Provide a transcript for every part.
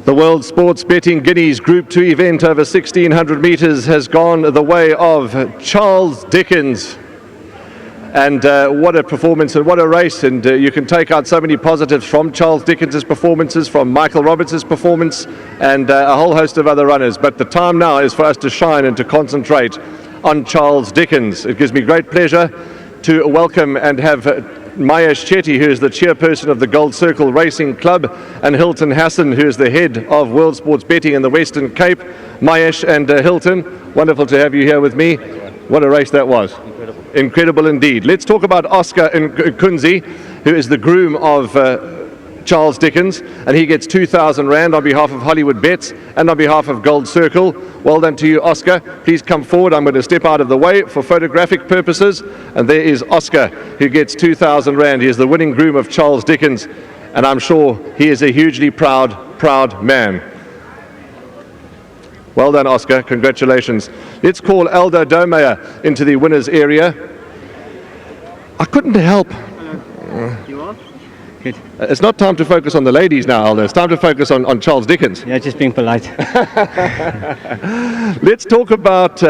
The World Sports Betting Guineas Group 2 event over 1,600 metres has gone the way of Charles Dickens. And what a performance and what a race. And you can take out so many positives from Charles Dickens' performances, from Michael Roberts' performance, and a whole host of other runners. But the time now is for us to shine and to concentrate on Charles Dickens. It gives me great pleasure to welcome and have Mayesh Chetty, who is the chairperson of the Gold Circle Racing Club, and Hilton Hassan, who is the head of World Sports Betting in the Western Cape. Mayesh and Hilton, wonderful to have you here with me. What a race that was. Incredible indeed. Let's talk about Oscar Nkunzi, who is the groom of Charles Dickens, and he gets 2,000 Rand on behalf of Hollywoodbets and on behalf of Gold Circle. Well done to you, Oscar. Please come forward. I'm going to step out of the way for photographic purposes. And there is Oscar, who gets 2,000 Rand. He is the winning groom of Charles Dickens, and I'm sure he is a hugely proud man. Well done, Oscar. Congratulations. Let's call Aldo Domeyer into the winners area. I couldn't help. You are? Good. It's not time to focus on the ladies now, Aldo. It's time to focus on Charles Dickens. Yeah, just being polite. Let's talk about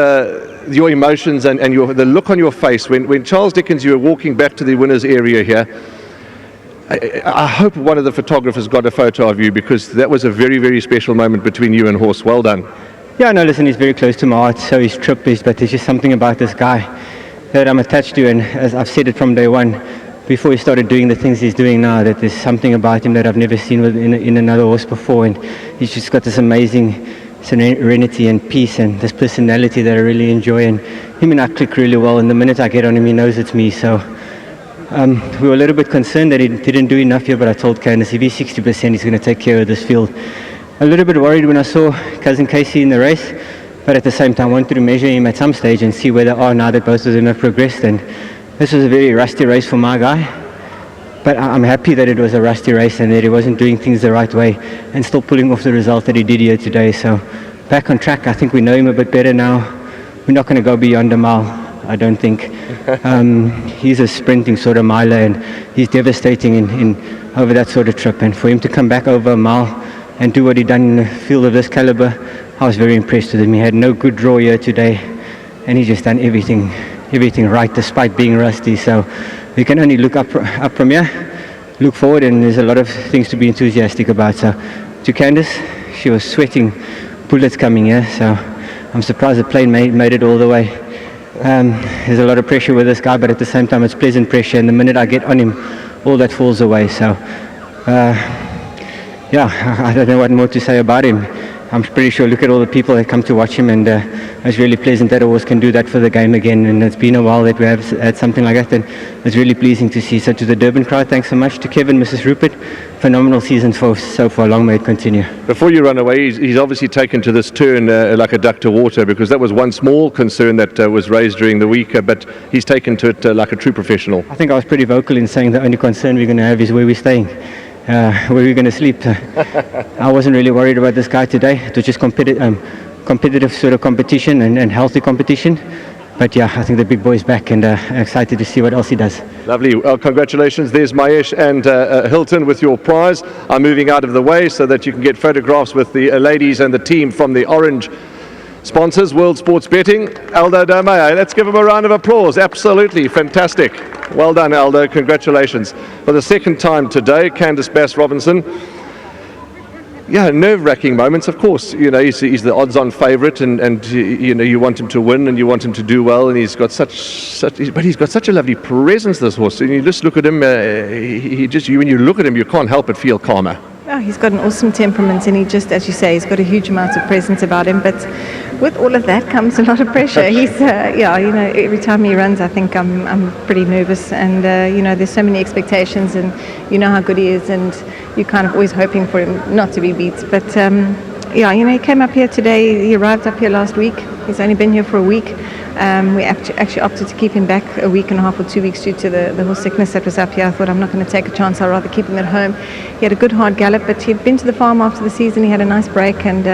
your emotions and the look on your face when Charles Dickens, you were walking back to the winners area here. I hope one of the photographers got a photo of you, because that was a very, very special moment between you and Horse. Well done. Yeah, no, listen, he's very close to my heart, so he's Trippers, but there's just something about this guy that I'm attached to, and as I've said it from day one, before he started doing the things he's doing now, that there's something about him that I've never seen in another horse before, and he's just got this amazing serenity and peace and this personality that I really enjoy, and him and I click really well, and the minute I get on him, he knows it's me. So we were a little bit concerned that he didn't do enough here, but I told Candace if he's 60%, he's going to take care of this field. A little bit worried when I saw Cousin Casey in the race, but at the same time wanted to measure him at some stage and see where they are now that both of them have progressed. And this was a very rusty race for my guy, but I'm happy that it was a rusty race and that he wasn't doing things the right way and still pulling off the result that he did here today. So back on track. I think we know him a bit better now. We're not going to go beyond a mile, I don't think. He's a sprinting sort of miler, and he's devastating in over that sort of trip, and for him to come back over a mile and do what he done in a field of this caliber, I was very impressed with him. He had no good draw here today, and he just done everything right despite being rusty. So we can only look up from here, look forward, and there's a lot of things to be enthusiastic about. So to Candace, she was sweating bullets coming here, so I'm surprised the plane made it all the way. There's a lot of pressure with this guy, but at the same time it's pleasant pressure, and the minute I get on him, all that falls away. So yeah, I don't know what more to say about him. I'm pretty sure, look at all the people that come to watch him, and it's really pleasant that a horse can do that for the game again, and it's been a while that we have had something like that, and it's really pleasing to see. So to the Durban crowd, thanks so much. To Kevin, Mrs. Rupert, phenomenal season so far, long may it continue. Before you run away, he's obviously taken to this turn like a duck to water, because that was one small concern that was raised during the week, but he's taken to it like a true professional. I think I was pretty vocal in saying the only concern we're going to have is where we're staying. Where we're going to sleep. I wasn't really worried about this guy today. It was just competitive sort of competition and healthy competition. But yeah, I think the big boy's back, and I'm excited to see what else he does. Lovely. Well, congratulations. There's Mayesh and Hilton with your prize. I'm moving out of the way so that you can get photographs with the ladies and the team from the orange sponsors, World Sports Betting. Aldo Domeyer, let's give him a round of applause. Absolutely fantastic. Well done, Aldo. Congratulations. For the second time today, Candice Bass-Robinson. Yeah, nerve-wracking moments, of course. You know, he's the odds-on favourite, and you know, you want him to win and you want him to do well, and he's got such a lovely presence, this horse. And you just look at him, when you look at him, you can't help but feel calmer. Oh, he's got an awesome temperament, and he just, as you say, he's got a huge amount of presence about him. But with all of that comes a lot of pressure. He's, yeah, you know, every time he runs, I think I'm pretty nervous, and you know, there's so many expectations, and you know how good he is, and you're kind of always hoping for him not to be beat. But yeah, you know, he came up here today. He arrived up here last week. He's only been here for a week. We actually opted to keep him back a week and a half or 2 weeks due to the horse sickness that was up here. I thought, I'm not going to take a chance, I'd rather keep him at home. He had a good hard gallop, but he'd been to the farm after the season. He had a nice break, and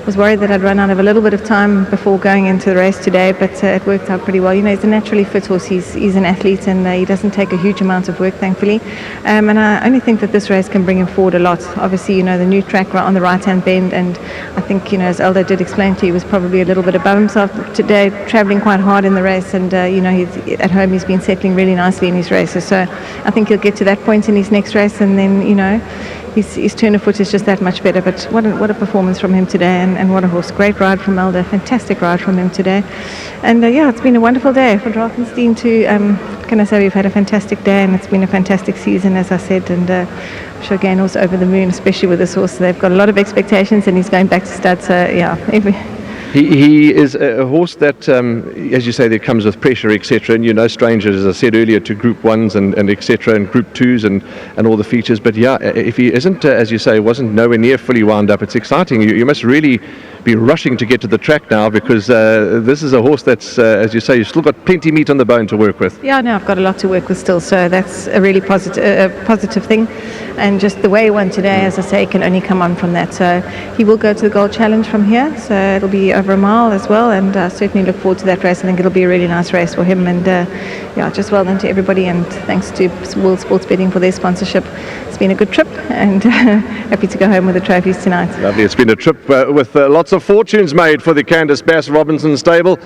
was worried that I'd run out of a little bit of time before going into the race today, but it worked out pretty well. You know, he's a naturally fit horse. He's an athlete, and he doesn't take a huge amount of work, thankfully. And I only think that this race can bring him forward a lot. Obviously, you know, the new track right on the right-hand bend, and I think, you know, as Aldo did explain to you, he was probably a little bit above himself today, travelling quite hard in the race, and you know, at home he's been settling really nicely in his races. So I think he'll get to that point in his next race, and then, you know, his turn of foot is just that much better. But what a performance from him today, and what a horse. Great ride from Aldo, fantastic ride from him today. And yeah, it's been a wonderful day for Drakenstein too. Can I say we've had a fantastic day, and it's been a fantastic season, as I said, and I'm sure Gaynell's over the moon, especially with this horse. They've got a lot of expectations, and he's going back to stud, so yeah. He is a horse that, as you say, that comes with pressure, etc. And you're no stranger, as I said earlier, to Group 1s and etc. and Group 2s and all the features. But yeah, if he isn't, as you say, wasn't nowhere near fully wound up, it's exciting. You must really be rushing to get to the track now, because this is a horse that's, as you say, you've still got plenty meat on the bone to work with. Yeah, no, I've got a lot to work with still, so that's a really positive thing. And just the way he won today, as I say, can only come on from that. So he will go to the Gold Challenge from here, so it'll be over a mile as well, and certainly look forward to that race. I think it'll be a really nice race for him, and yeah, just well done to everybody, and thanks to World Sports Betting for their sponsorship. It's been a good trip, and happy to go home with the trophies tonight. Lovely. It's been a trip with lots of fortunes made for the Candice Bass Robinson stable.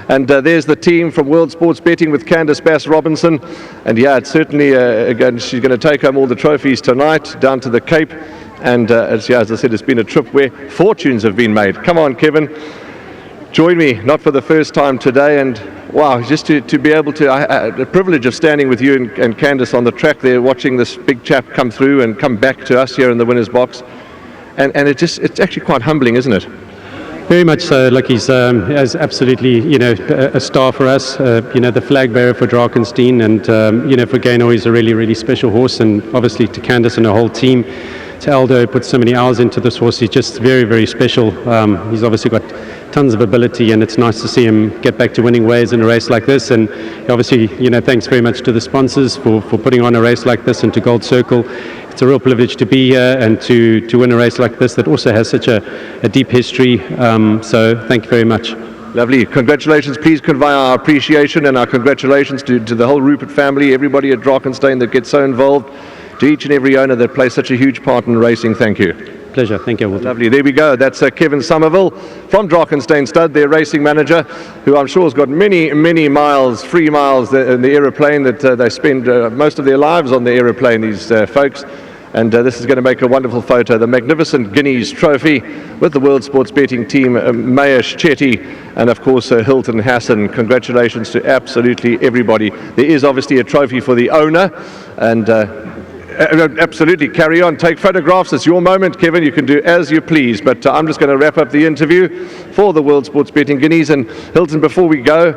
And there's the team from World Sports Betting with Candice Bass Robinson. And yeah, it's certainly, again, she's going to take home all the trophies tonight down to the Cape. And as I said, it's been a trip where fortunes have been made. Come on, Kevin, join me, not for the first time today. And wow, just to be able to, the privilege of standing with you and Candice on the track there, watching this big chap come through and come back to us here in the winner's box. And it's actually quite humbling, isn't it? Very much so. Look, he's absolutely, you know, a star for us. You know, the flag bearer for Drakenstein, and you know, for Gaynell, he's a really, really special horse, and obviously to Candice and her whole team. To Aldo, put so many hours into this horse. He's just very, very special. He's obviously got tons of ability, and it's nice to see him get back to winning ways in a race like this. And obviously, you know, thanks very much to the sponsors for putting on a race like this, and to Gold Circle. It's a real privilege to be here and to win a race like this that also has such a deep history. So thank you very much. Lovely. Congratulations. Please convey our appreciation and our congratulations to the whole Rupert family, everybody at Drakenstein that gets so involved, to each and every owner that plays such a huge part in racing. Thank you. Pleasure. Thank you. Lovely. There we go. That's Kevin Somerville from Drakenstein Stud, their racing manager, who I'm sure has got many, many miles, free miles in the aeroplane, that they spend most of their lives on the aeroplane, these folks. And this is going to make a wonderful photo. The magnificent Guineas Trophy with the World Sports Betting team, Mayesh Chetty, and of course Hilton Hassan. Congratulations to absolutely everybody. There is obviously a trophy for the owner, and absolutely carry on, take photographs. It's your moment, Kevin. You can do as you please, but I'm just going to wrap up the interview for the World Sports Betting Guineas. And Hilton, before we go,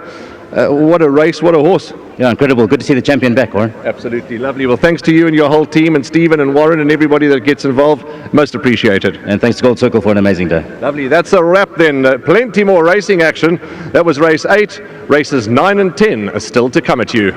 what a race, what a horse. Yeah, incredible. Good to see the champion back, Warren. Absolutely lovely. Well, thanks to you and your whole team, and Stephen and Warren and everybody that gets involved. Most appreciated. And thanks to Gold Circle for an amazing day. Lovely. That's a wrap then. Plenty more racing action. That was race 8. Races 9 and 10 are still to come at you.